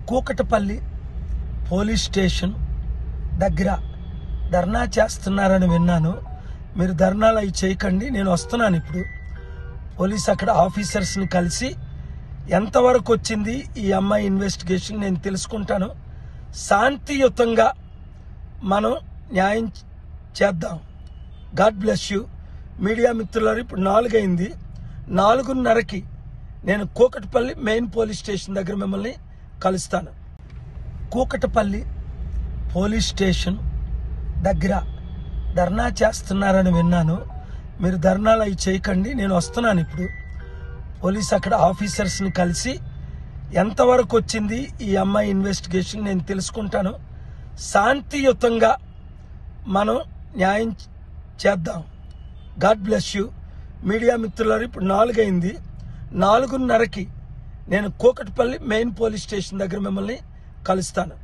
Kukatpally police station దగ్గర ధర్నా చేస్తున్నారని విన్నాను. మీరు ధర్నాలు అవి చేయకండి, నేను వస్తున్నాను. ఇప్పుడు పోలీస్ అక్కడ ఆఫీసర్స్ని కలిసి ఎంతవరకు వచ్చింది ఈ అమ్మాయి ఇన్వెస్టిగేషన్ నేను తెలుసుకుంటాను. శాంతియుతంగా మనం న్యాయం చేద్దాం. God bless you. మీడియా మిత్రులారు, ఇప్పుడు 4 అయింది. 4:30కి నేను కూకటపల్లి మెయిన్ పోలీస్ స్టేషన్ దగ్గర మిమ్మల్ని కలుస్తాను. కూకటపల్లి పోలీస్ స్టేషన్ దగ్గర ధర్నా చేస్తున్నారని విన్నాను. మీరు ధర్నాలు అవి చేయకండి, నేను వస్తున్నాను. ఇప్పుడు పోలీస్ అక్కడ ఆఫీసర్స్ని కలిసి ఎంతవరకు వచ్చింది ఈ అమ్మాయి ఇన్వెస్టిగేషన్ నేను తెలుసుకుంటాను. శాంతియుతంగా మనం న్యాయం చేద్దాం. God bless you. మీడియా మిత్రులారు, ఇప్పుడు 4 అయింది. 4:30కి నేను కూకటపల్లి మెయిన్ పోలీస్ స్టేషన్ దగ్గర మిమ్మల్ని కలుస్తాను.